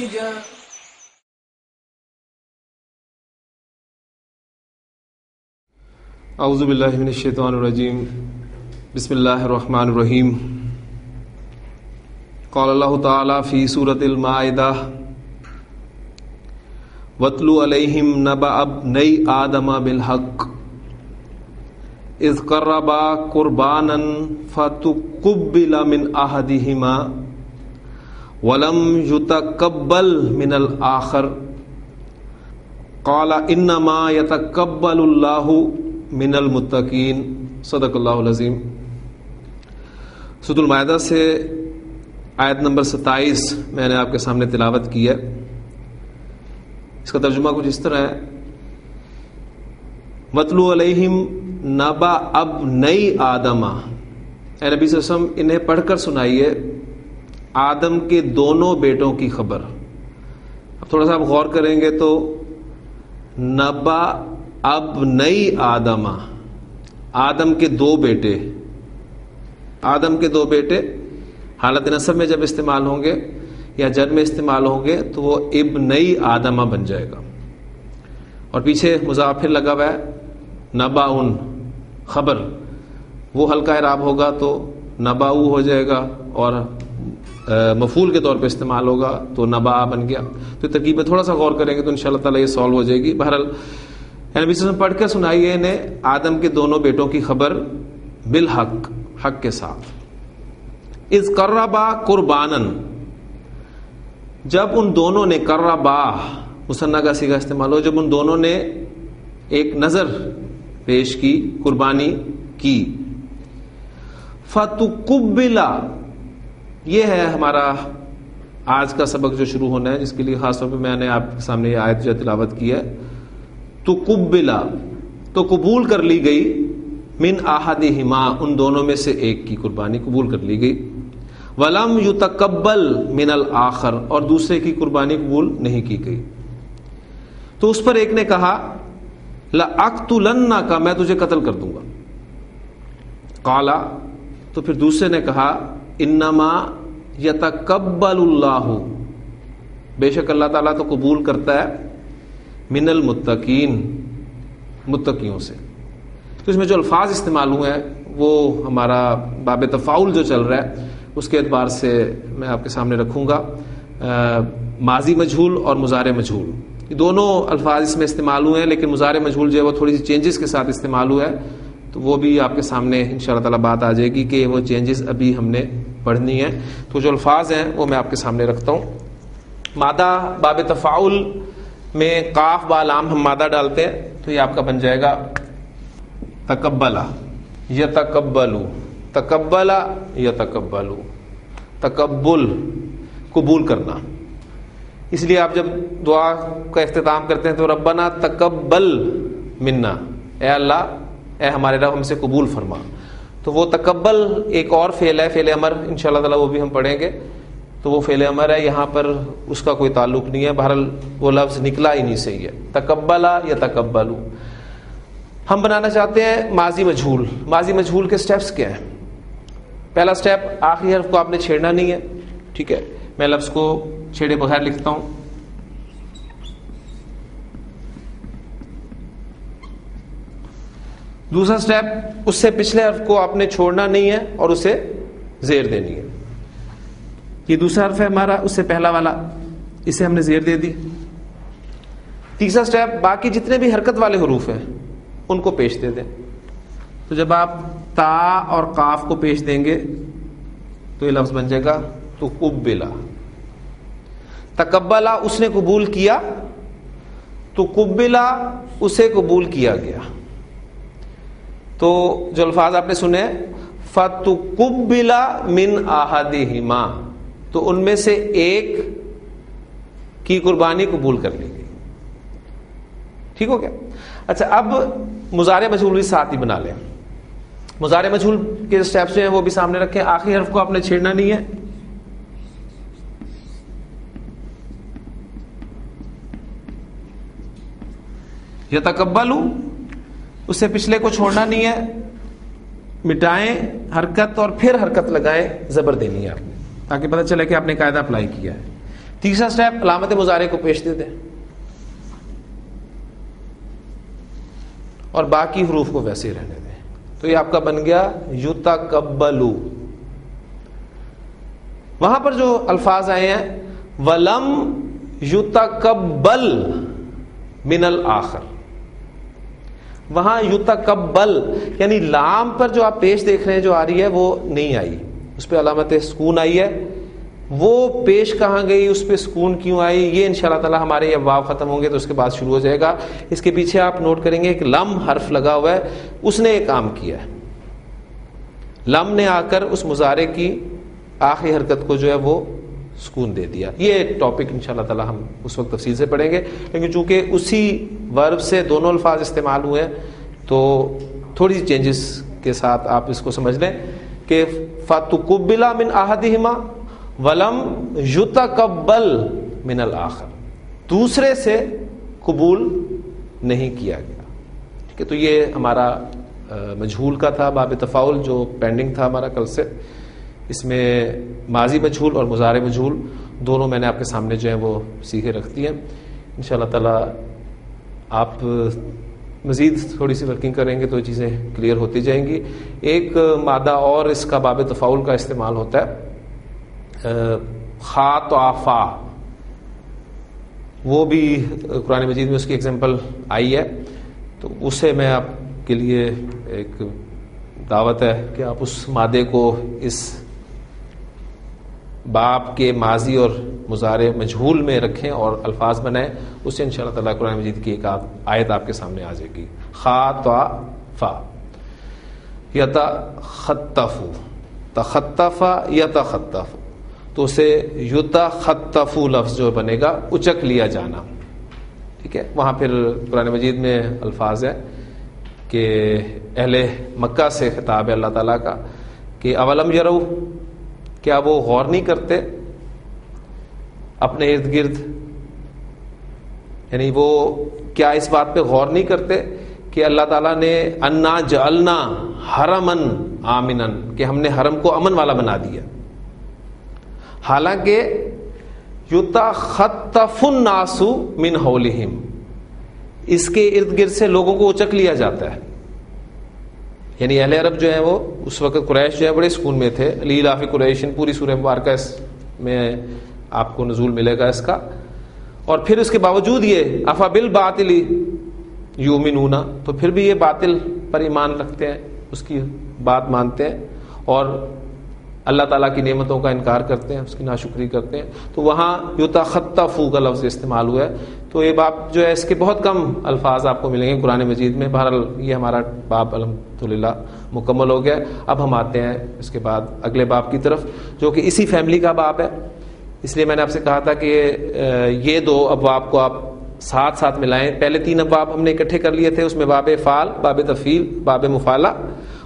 نتیجہ۔ اعوذ باللہ من الشیطان الرجیم، بسم اللہ الرحمن الرحیم۔ قال اللہ تعالی فی سورۃ المائدہ وَاتْلُ عَلَيْهِمْ نَبَأَ ابْنَيْ آدَمَ بِالْحَقِّ اذ قربا قربانا فتقبل من احدهما ولم يتقبل من الاخر قال انما يتقبل الله من المتقين۔ صدق اللہ العظیم۔ سورۃ المائدہ سے آیت نمبر 27 میں نے آپ کے سامنے تلاوت کی ہے۔ اس کا ترجمہ کچھ اس طرح ہے، وَاتْلُ عَلَيْهِمْ نَبَأَ ابْنَيْ آدَمَ، اے نبی صلی اللہ علیہ وسلم انہیں پڑھ کر سنائیے آدم کے دونوں بیٹوں کی خبر۔ اب تھوڑا سا آپ غور کریں گے تو نبأ ابنَيْ آدَمَ، آدم کے دو بیٹے، آدم کے دو بیٹے حالت نسب میں جب استعمال ہوں گے یا جر میں استعمال ہوں گے تو وہ ابنَيْ آدَمَ بن جائے گا، اور پیچھے مضاف پھر لگا ہوا ہے نباؤن، خبر، وہ ہلکا اعراب ہوگا تو نباؤ ہو جائے گا، اور مفعول کے طور پہ استعمال ہوگا تو نبا بن گیا۔ تو ترکیب میں تھوڑا سا غور کریں گے تو انشاءاللہ تعالیٰ یہ سالو ہو جائے گی۔ بہرحال نبی صلی اللہ علیہ وسلم پڑھ کر سنائیے انہیں آدم کے دونوں بیٹوں کی خبر بالحق، حق کے ساتھ۔ اذ قربا قربانا، جب ان دونوں نے، قربا مثنیٰ کا صیغہ استعمال ہو، جب ان دونوں نے ایک نظر پیش کی، قربانی کی۔ فتقبل، یہ ہے ہمارا آج کا سبق جو شروع ہونا ہے، جس کے لیے خاص طور پہ میں نے آپ کے سامنے یہ آیت جو تلاوت کی ہے۔ تقبل، تو قبول کر لی گئی، من احدہما، ان دونوں میں سے ایک کی قربانی قبول کر لی گئی۔ ولم یتقبل من الآخر، اور دوسرے کی قربانی قبول نہیں کی گئی۔ تو اس پر ایک نے کہا لَأَقْتُلَنَّكَ، میں تجھے قتل کر دوں گا۔ قَالَ، تو پھر دوسرے نے کہا اِنَّمَا يَتَقَبَّلُ اللَّهُ، بے شک اللہ تعالیٰ تو قبول کرتا ہے، من المتقین، متقیوں سے۔ تو اس میں جو الفاظ استعمال ہوئے ہیں وہ ہمارا باب تفاعل جو چل رہا ہے اس کے اعتبار سے میں آپ کے سامنے رکھوں گا۔ ماضی مجہول اور مضارع مجہول، یہ دونوں الفاظ اس میں استعمال ہوئے ہیں، لیکن مضارع مجہول جو ہے وہ تھوڑی سی چینجز کے ساتھ استعمال ہوا ہے، تو وہ بھی آپ کے سامنے انشاءاللہ تعالیٰ بات آ جائے گی کہ وہ چینجز ابھی ہم نے پڑھنی ہے۔ تو جو الفاظ ہیں وہ میں آپ کے سامنے رکھتا ہوں۔ مادہ باب تفاعل میں قاف با لام ہم مادہ ڈالتے ہیں تو یہ آپ کا بن جائے گا تقبلا، یتقبلو، تقبلا یتقبلو، تقبل، قبول کرنا۔ اس لیے آپ جب دعا کا اختتام کرتے ہیں تو ربنا تقبل منا، اے اللہ، اے ہمارے رب ہم سے قبول فرما۔ تو وہ تقبل ایک اور فعل ہے، فعل امر، انشاءاللہ تعالیٰ وہ بھی ہم پڑھیں گے۔ تو وہ فعل امر ہے، یہاں پر اس کا کوئی تعلق نہیں ہے، بہرحال وہ لفظ نکلا ہی نہیں صحیح ہے، تقبلا یتقبلو۔ ہم بنانا چاہتے ہیں ماضی مجہول۔ ماضی مجہول کے سٹیپس کیا ہیں؟ پہلا سٹیپ، آخری حرف کو آپ نے چھیڑنا نہیں ہے، ٹھیک ہے؟ میں لفظ کو چھیڑے بغیر لکھتا ہوں۔ دوسرا سٹیپ، اس سے پچھلے حرف کو آپ نے چھوڑنا نہیں ہے اور اسے زیر دینی ہے۔ یہ دوسرا حرف ہے ہمارا، اس سے پہلا والا، اسے ہم نے زیر دے دی۔ تیسرا سٹیپ، باقی جتنے بھی حرکت والے حروف ہیں ان کو پیش دے دیں۔ تو جب آپ تا اور قاف کو پیش دیں گے تو یہ لفظ بن جائے گا تقبلا۔ تقبلا، اس نے قبول کیا، تقبلا، اسے قبول کیا گیا۔ تو جو الفاظ آپ نے سنے، فتقبلا من احدہما، تو ان میں سے ایک کی قربانی قبول کر لی گئی۔ ٹھیک ہو گیا؟ اچھا، اب مضارع مجہول بھی ساتھ ہی بنا لیں۔ مضارع مجہول کے سٹیپس جو ہیں وہ بھی سامنے رکھیں۔ آخری حرف کو آپ نے چھیڑنا نہیں ہے۔ یتقبلو، اس سے پچھلے کو چھوڑنا نہیں ہے، مٹائیں حرکت اور پھر حرکت لگائیں، زبر دینی ہے آپ نے، تاکہ پتہ چلے کہ آپ نے قاعدہ اپلائی کیا ہے۔ تیسرا سٹیپ علامت مضارع کو پیش دے دیں اور باقی حروف کو ویسے ہی رہنے دیں. تو یہ آپ کا بن گیا یتقبلو. وہاں پر جو الفاظ آئے ہیں ولم یتقبل من الآخر, وہاں یتقبل یعنی لام پر جو آپ پیش دیکھ رہے ہیں جو آ رہی ہے وہ نہیں آئی, اس پہ علامت سکون آئی ہے. وہ پیش کہاں گئی, اس پہ سکون کیوں آئی, یہ انشاءاللہ تعالی ہمارے یہ ابواب ختم ہوں گے تو اس کے بعد شروع ہو جائے گا. اس کے پیچھے آپ نوٹ کریں گے ایک لم حرف لگا ہوا ہے, اس نے ایک کام کیا ہے. لم نے آ کر اس مضارع کی آخری حرکت کو جو ہے وہ سکون دے دیا. یہ ٹاپک انشاءاللہ تعالی ہم اس وقت تفصیل سے پڑھیں گے, لیکن چونکہ اسی ورب سے دونوں الفاظ استعمال ہوئے ہیں تو تھوڑی سی چینجز کے ساتھ آپ اس کو سمجھ لیں کہ فَتُقُبِّلَ مِنْ أَحَدِهِمَا ولم یتقبل من الآخر, دوسرے سے قبول نہیں کیا گیا. ٹھیک ہے, تو یہ ہمارا مجہول کا تھا باب تفاعل جو پینڈنگ تھا ہمارا کل سے. اس میں ماضی مجہول اور مضارع مجہول دونوں میں نے آپ کے سامنے جو ہیں وہ سیکھے رکھ دی ہیں. انشاءاللہ تعالی آپ مزید تھوڑی سی ورکنگ کریں گے تو یہ چیزیں کلیئر ہوتی جائیں گی. ایک مادہ اور اس کا باب تفاعل کا استعمال ہوتا ہے, خاطافا, وہ بھی قرآن مجید میں اس کی ایگزامپل آئی ہے. تو اسے میں آپ کے لیے ایک دعوت ہے کہ آپ اس مادے کو اس باب کے ماضی اور مضارع مجہول میں رکھیں اور الفاظ بنائیں. اس سے انشاءاللہ تعالیٰ قرآن مجید کی ایک آیت آپ کے سامنے آ جائے گی. خاطافا یتخطف, تخطف یتخطف, تو اسے یتخطف لفظ جو بنے گا اچک لیا جانا. ٹھیک ہے, وہاں پھر قرآن مجید میں الفاظ ہے کہ اہل مکہ سے خطاب ہے اللہ تعالیٰ کا کہ اولم یرو, کیا وہ غور نہیں کرتے اپنے ارد گرد, یعنی وہ کیا اس بات پہ غور نہیں کرتے کہ اللہ تعالیٰ نے انا جعلنا حرمن آمنن, کہ ہم نے حرم کو امن والا بنا دیا. حالانکہ یتخطف الناس من حولہم, اس کے ارد گرد سے لوگوں کو اچک لیا جاتا ہے. یعنی اہل عرب جو ہیں وہ اس وقت قریش جو ہے بڑے سکون میں تھے. لیلاف قریش, پوری سورہ مبارکہ اس میں آپ کو نزول ملے گا اس کا. اور پھر اس کے باوجود یہ افا بالباطل یؤمنون, تو پھر بھی یہ باطل پر ایمان رکھتے ہیں, اس کی بات مانتے ہیں اور اللہ تعالیٰ کی نعمتوں کا انکار کرتے ہیں, اس کی ناشکری کرتے ہیں. تو وہاں یتخطف کا لفظ استعمال ہوا ہے. تو یہ باب جو ہے اس کے بہت کم الفاظ آپ کو ملیں گے قرآن مجید میں. بہرحال یہ ہمارا باب الحمدللہ مکمل ہو گیا. اب ہم آتے ہیں اس کے بعد اگلے باب کی طرف جو کہ اسی فیملی کا باب ہے. اس لیے میں نے آپ سے کہا تھا کہ یہ دو ابواب کو آپ ساتھ ساتھ ملائیں. پہلے 3 ابواب ہم نے اکٹھے کر لیے تھے, اس میں باب فعل, باب تفعیل, باب مفعلہ,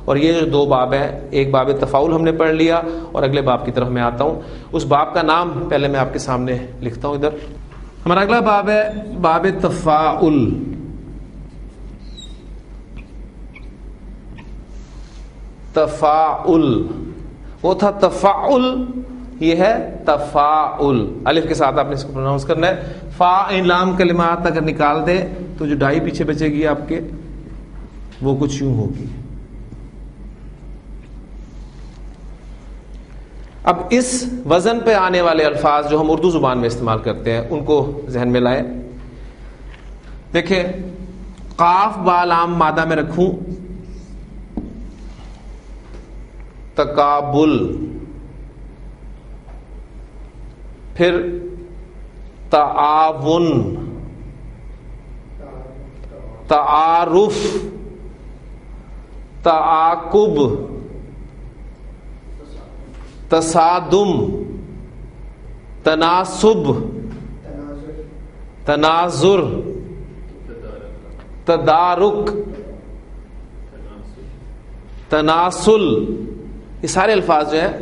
اور یہ جو 2 باب ہیں ایک باب تفاعل ہم نے پڑھ لیا. اور اگلے باب کی طرف میں آتا ہوں. اس باب کا نام پہلے میں آپ کے سامنے لکھتا ہوں ادھر. ہمارا اگلا باب ہے باب تفاعل. تفاعل وہ تھا تفاعل, یہ ہے تفاعل. الف کے ساتھ آپ نے اس کو پروناؤنس کرنا ہے. فا لام کلمات اگر نکال دے تو جو ڈائی پیچھے بچے گی آپ کے وہ کچھ یوں ہوگی. اب اس وزن پہ آنے والے الفاظ جو ہم اردو زبان میں استعمال کرتے ہیں ان کو ذہن میں لائیں. دیکھیں, قاف با لام مادہ میں رکھوں, تقابل, پھر تعاون, تعارف, تعاقب, تصادم, تناسب, تناظر, تدارک, تناسل, یہ سارے الفاظ جو ہیں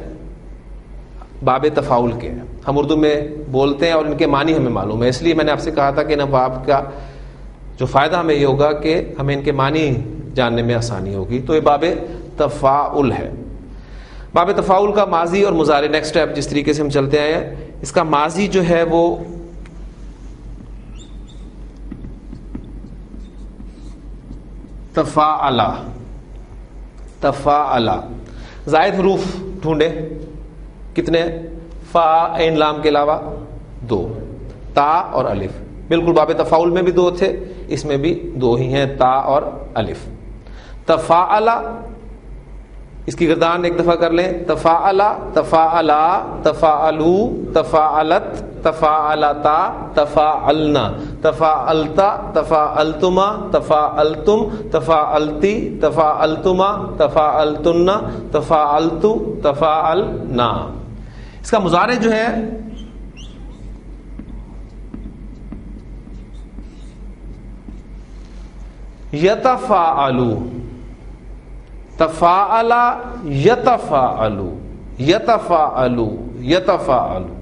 باب تفاعل کے ہیں. ہم اردو میں بولتے ہیں اور ان کے معنی ہمیں معلوم ہے. اس لیے میں نے آپ سے کہا تھا کہ ان باب کا جو فائدہ ہمیں یہ ہوگا کہ ہمیں ان کے معنی جاننے میں آسانی ہوگی. تو یہ باب تفاعل ہے. باب تفاعل کا ماضی اور مضارع، نیکسٹ اسٹیپ جس طریقے سے ہم چلتے آئے ہیں، اس کا ماضی جو ہے وہ تفاعلا، تفاعلا، زائد حروف ڈھونڈے، کتنے؟ فا عین لام کے علاوہ 2، تا اور الف. بالکل باب تفاعل میں بھی 2 تھے، اس میں بھی 2 ہی ہیں، تا اور الف. تفاعلا، اس کی گردان ایک دفعہ کر لیں، تفاعلا، تفاعلا، تفاعلو، تفاعلت، تفاعلتا، تفاعلنا، تفاعلتا، تفاعلتما، تفاعلتم، تفاعلتی، تفاعلتما، تفاعلتن، تفاعلتو، تفاعلنا. اس کا مضارع جو ہے یتفاعلو، تفاعلا یتفاعلو، یتفاعلو، یتفاعلو،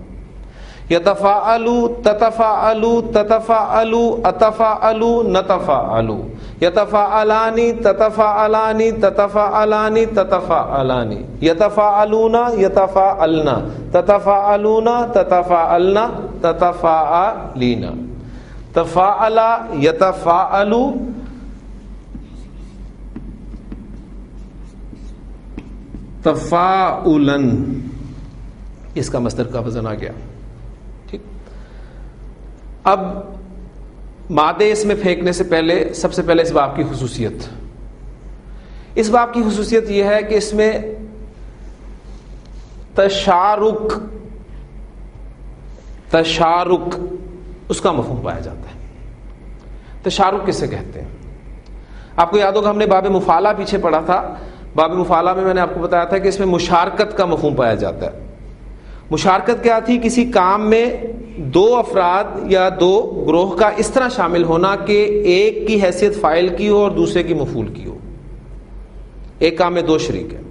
یتفاعلو، تتفاعلو، تتفاعلو، اتفاعلو، نتفاعلو، یتفاعلانی، تتفاعلانی، تتفاعلانی، تتفاعلانی، یتفاعلون، یتفاعلنا، تتفاعلون، تتفاعلنا، تتفاعلین. تفاعلا یتفاعلو، تفاعلن، اس کا مصدر کا وزن آ گیا. ٹھیک. اب مادے اس میں پھینکنے سے پہلے سب سے پہلے اس باب کی خصوصیت، اس باب کی خصوصیت یہ ہے کہ اس میں تشارک، تشارک اس کا مفہوم پایا جاتا ہے. تشارک کسے کہتے ہیں؟ آپ کو یاد ہوگا ہم نے باب مفاعلہ پیچھے پڑھا تھا. باب مفاعلہ میں نے آپ کو بتایا تھا کہ اس میں مشارکت کا مفہوم پایا جاتا ہے. مشارکت کیا تھی؟ کسی کام میں 2 افراد یا 2 گروہ کا اس طرح شامل ہونا کہ ایک کی حیثیت فاعل کی ہو اور دوسرے کی مفعول کی ہو. ایک کام میں 2 شریک ہیں.